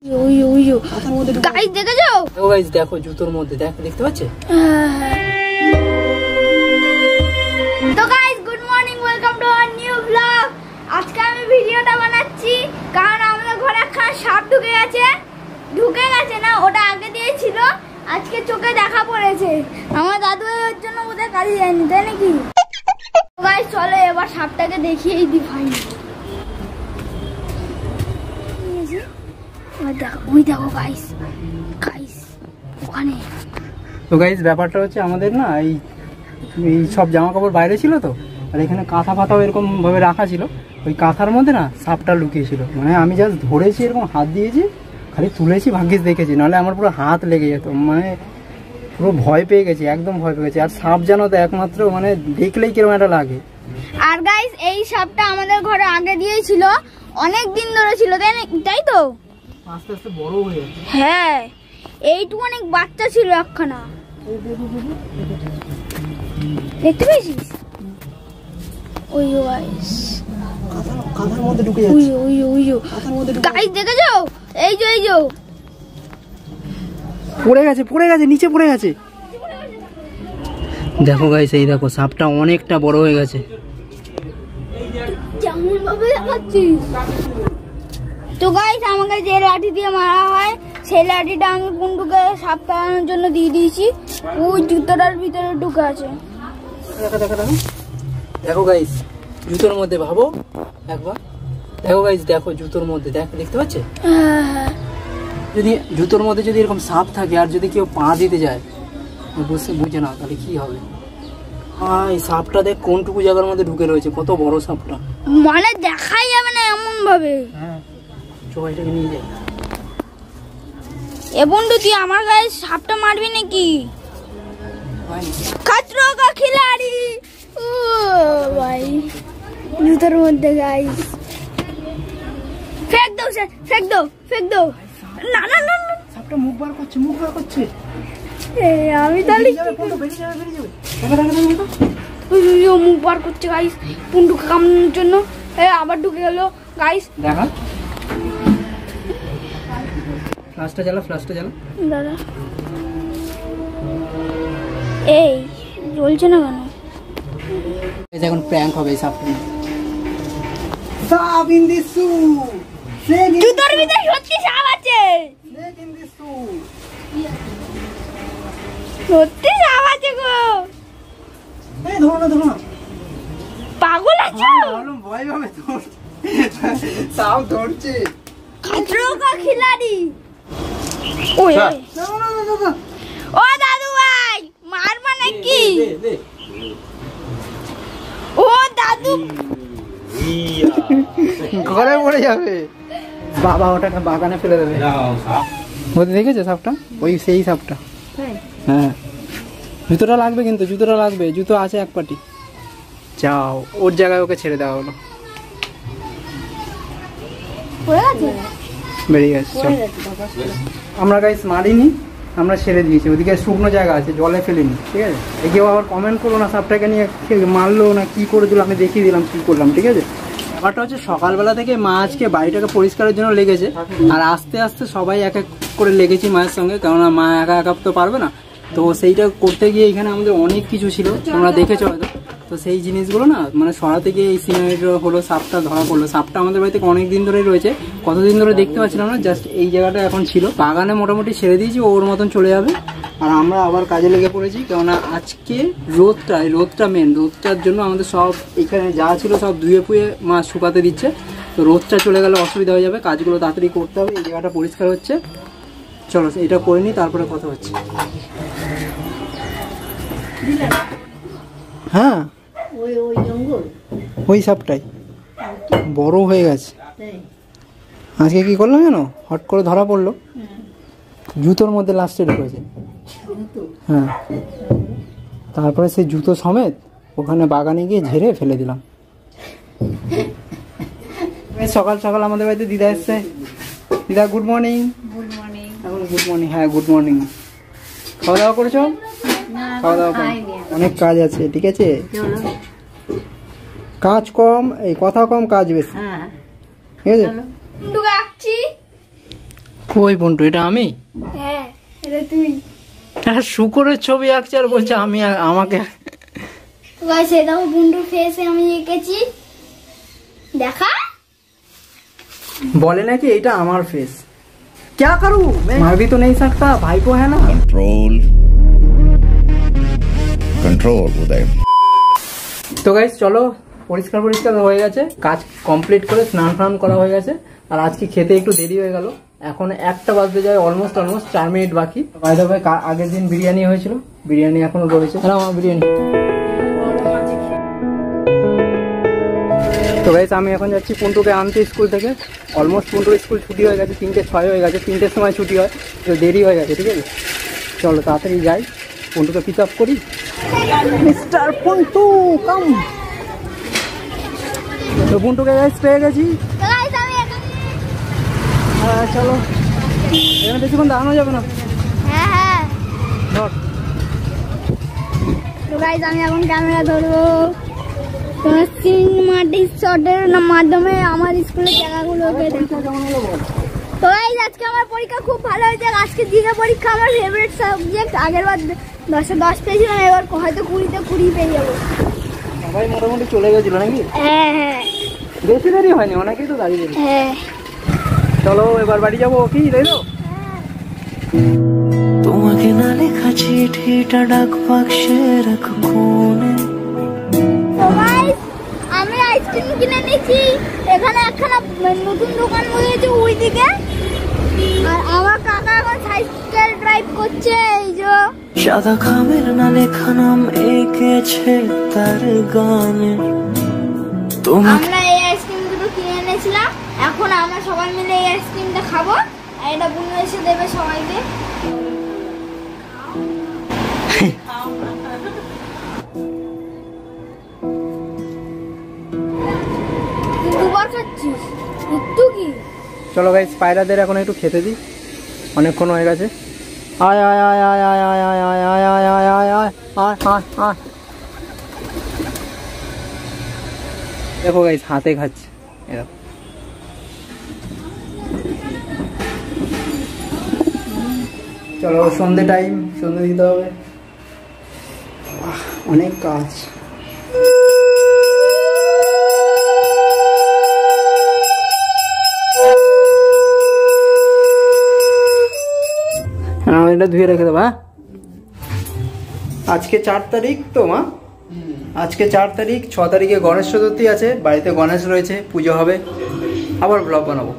Guys দেখেছো? ও guys দেখো জুতোর মধ্যে দেখতে পাচ্ছ? তো guys good morning, welcome to our new blog. আজকে আমি ভিডিওটা বানাচ্ছি কারণ আমাদের ঘরে একটা সাপ ঢুকে গেছে না, ওটা আগে দিয়েছিল, আজকে চোখে দেখা পড়েছে। আমার দাদু এর জন্য ওদের কাজে যায়নি, তাই নাকি? তো গাইস চলো এবার সাপটাকে দেখিয়েই দিই ভাই। ওই দেখো গাইস ওখানে। তো গাইস ব্যাপারটা হচ্ছে আমাদের না এই সব জামা কাপড় বাইরে ছিল তো, আর এখানে কাঁথা ফাতাও এরকম ভাবে রাখা ছিল। ওই কাঁথার মধ্যে না সাপটা লুকিয়েছিল, মানে আমি জাস্ট ধরেছি, এরকম হাত দিয়েছি, খালি তুলেছি, ভাগ্যিস দেখেছি, নাহলে আমার পুরো হাত লেগে যেত। মানে পুরো ভয় পেয়ে গেছি, একদম ভয় পেয়ে গেছি। আর সাপ জানো তো একমাত্র মানে দেখলেই কিরকম একটা লাগে। আর গাইস এই সাপটা আমাদের ঘরে আগে দিয়েছিল, অনেক দিন ধরে ছিল, তাই তো? আস্তে আস্তে বড় হয়ে যাচ্ছে। হ্যাঁ, এইটুকু অনেক বাচ্চা ছিল একখানা, দেখতে পেয়েছিস? ওই গাইস কাঁথার মধ্যে ঢুকে যাচ্ছে। গাইস দেখেছো? এই যে পড়ে গেছে, নিচে পড়ে গেছে। দেখো গাইস, এই দেখো সাপটা অনেকটা বড় হয়ে গেছে। কেমন ভাবে দেখাচ্ছিস? তো গাইস আমাকে যে লাঠি দিয়ে মারা হয় সেই লাঠিটা আমি পুন্ডুকে সাপ তাড়ানোর জন্য দিয়ে দিয়েছি। ওই জুতোটার ভিতরে ঢুকে আছে। দেখো গাইস জুতোর মধ্যে, ভাবো একবার, দেখো গাইস, দেখো জুতোর মধ্যে, দেখতে পাচ্ছ? যদি জুতোর মধ্যে যদি এরকম সাপ থাকে আর যদি কেউ পা দিতে যায়, বুঝে না তাহলে কি হবে। এই সাপটা দেখ কোনটুকু জায়গার মধ্যে ঢুকে রয়েছে, কত বড় সাপটা, মানে দেখাই যাবে না এমন ভাবে। হ্যাঁ, চোখাইটাকে নিয়ে যায়। এ বন্ধু তুই আমার গায়ে সাপটা মারবি নাকি? খাতরো কা খিলাড়ি। ও ভাই জুতোর মধ্যে গাইস, ফেক দাও। না সাপটা মুখ বার করছে। আমি তাহলে মুখ বার করছে গাইস পুন্ডুকে কামড়ানোর জন্য। আবার ঢুকে গেল গাইস। দেখা ফ্লাশটা জ্বালা দাদা। এই জ্বলছে না কেন? এখন প্র্যাঙ্ক হবে এই সাপটা। সাপ ইন দিস সু। জুতোর ভিতরে সত্যি সাপ আছে। সত্যি সাপ আছে গো। ধরো না। পাগল আছো? ভয় পাবে তো। সাপ ধরছে। খাতরো কা খিলাড়ি। ওই না। ও দাদু ভাই মারবা নাকি? ও দাদু ঘরে পড়ে যাবে। বাবা ওটা বাগানে ফেলে দেবে। ওদের দেখেছো সাপটা? ওই সেই সাপটা। হ্যাঁ, জুতোটা লাগবে কিন্তু, জুতো আছে এক পাটি। যাও ওর জায়গায় ওকে ছেড়ে দেওয়া হলো। বেরিয়ে গেছে। আমরা গাইস মারিনি, আমরা ছেড়ে দিয়েছি। ওদিকে শুকনো জায়গা আছে, জলে ফেলিনি, ঠিক আছে? কেউ আবার কমেন্ট করলো না সাপটাকে নিয়ে মারলো না কি করে দিল, আমি দেখিয়ে দিলাম কি করলাম, ঠিক আছে? ব্যাপারটা হচ্ছে সকালবেলা থেকে মা আজকে বাড়িটাকে পরিষ্কারের জন্য লেগেছে, আর আস্তে আস্তে সবাই এক এক করে লেগেছি মায়ের সঙ্গে, কেননা মা একা তো পারবে না। তো সেইটা করতে গিয়ে এখানে আমাদের অনেক কিছু ছিল, তোমরা দেখেছো হয়তো। তো সেই জিনিসগুলো না মানে সরাতে গিয়ে এই সিনারিটা হলো, সাপটা ধরা পড়লো। সাপটা আমাদের বাড়িতে অনেক দিন ধরেই রয়েছে, কতদিন ধরে দেখতে পাচ্ছিলাম না, জাস্ট এই জায়গাটা এখন ছিল। বাগানে মোটামুটি ছেড়ে দিয়েছি, ওর মতন চলে যাবে। আর আমরা আবার কাজে লেগে পড়েছি, কেননা আজকে রোদটা মেন, রোদটার জন্য আমাদের সব এখানে যা ছিল সব ধুয়ে ফুয়ে মাছ শুকাতে দিচ্ছে। তো রোদটা চলে গেলে অসুবিধা হয়ে যাবে, কাজগুলো তাড়াতাড়ি করতে হবে। এই জায়গাটা পরিষ্কার হচ্ছে, চলো এটা করে নিই, তারপরে কথা হচ্ছে। হ্যাঁ, ওই সাপটাই বড় হয়ে গেছে। আজকে কি করলাম জানো? হট করে ধরা পড়লো, জুতোর মধ্যে লাস্টে ঢুকেছে। হ্যাঁ, তারপরে সেই জুতো সমেত ওখানে বাগানে গিয়ে ঝেড়ে ফেলে দিলাম। সকাল সকাল আমাদের বাড়িতে দিদা এসছে। দিদা গুড মর্নিং। এখন গুড মর্নিং। হ্যাঁ গুড মর্নিং। খাওয়া দাওয়া করেছো? খাওয়া দাওয়া অনেক কাজ আছে, ঠিক আছে? কাজ কম, এই কথা কম, কাজ বেশি, ঠিক আছে? কই বন্ধু, এটা আমি? হ্যাঁ এটা তুই। শুকরের ছবি আঁকছে আর বলছে আমি, আমাকে। গাইস এটাও বন্ধুর ফেসে আমি এঁকেছি, দেখা। बोले ना कि এটা আমার फेस, क्या करूं मैं, मार भी तो नहीं सकता, भाई को है ना। कंट्रोल उदय। তো গাইস চলো, পরিষ্কার পরিষ্কার হয়ে গেছে, কাজ কমপ্লিট করে স্নান ফান করা হয়ে গেছে। আর আজকে খেতে একটু দেরি হয়ে গেল, এখন 1টা বাজতে যায়, অলমোস্ট 4 মিনিট বাকি। বাই দ্য ওয়ে আগের দিন বিরিয়ানি হয়েছিল, বিরিয়ানি এখনো রয়েছে। আমার বিরিয়ানি। তো গাইস আমি এখন যাচ্ছি পুন্টুকে আনতে স্কুল থেকে। অলমোস্ট পুন্টুর স্কুল ছুটি হয়ে গেছে, 3:06 হয়ে গেছে, 3টের সময় ছুটি হয়, তো দেরি হয়ে গেছে। ঠিক আছে চলো তাড়াতাড়ি যাই, পুন্টুকে পিক আপ করি। মিস্টার পুন্টু কাম। তো পুন্টুকে গাইস পেয়ে গেছি। তো গাইস আমি হ্যাঁ চলো, এখানে বেশিক্ষণ দাঁড়ানো যাবে না। হ্যাঁ ধর। তো গাইস আমি এখন ক্যামেরা ধরবো, তোমার সিনেমাটিক শটের মাধ্যমে আমার স্কুলের জায়গাগুলোকে দেখো। তো গাইস আজকে আমার পরীক্ষা খুব ভালো হয়েছে। আজকে দিকে পরীক্ষা আমার ফেভারিট সাবজেক্ট। আগের বার 10-এ 10 পেয়েছিলাম, এবার হয়তো 20-তে 20 পেয়ে যাবো। সবাই মোটামুটি চলে গেছিল নাকি? হ্যাঁ বেশি দেরি হয়নি, অনেকেই তো দাঁড়িয়ে গেল। হ্যাঁ চলো এবার বাড়ি যাবো কি, তাই তো? তোমাকে না লেখা চিঠিটা ডাক বাক্সে রাখো কোণে। তো গাইস আমি আইসক্রিম কিনে নিয়েছি, এখানে একখানা নতুন দোকান বসেছে ওইদিকে। আর আমার কাকা এখন সাইকেল ড্রাইভ করছে, এই যে সাদা খামের না লেখা নাম এঁকেছে তার গানে। তোমাকে আমরা এই আইসক্রিম দুটো কিনে এনেছিলাম, এখন আমরা সবাই মিলে এই আইসক্রিমটা খাবো। আর এটা বুনু এসে দেবে সবাইকে। তুই দুবার খাচ্ছিস, একটু কি? চলো গাইস পায়রাদের এখন একটু খেতে দিই, অনেকক্ষণ হয়ে গেছে। আয় আয় আয় আয় আয় আয় আয় আয় আয় আয় আয় আয় আয় আয় আয় আয়। দেখো গাইস হাতে খাচ্ছে, এরকম। চলো সন্ধে টাইম, সন্ধে দিতে হবে, অনেক কাজ। এটা ধুয়ে রেখে দেবো। হ্যাঁ আজকে 4 তারিখ তো মা, আজকে 4 তারিখ। 6 তারিখে গণেশ চতুর্থী আছে, বাড়িতে গণেশ রয়েছে, পুজো হবে, আবার ব্লগ বানাবো।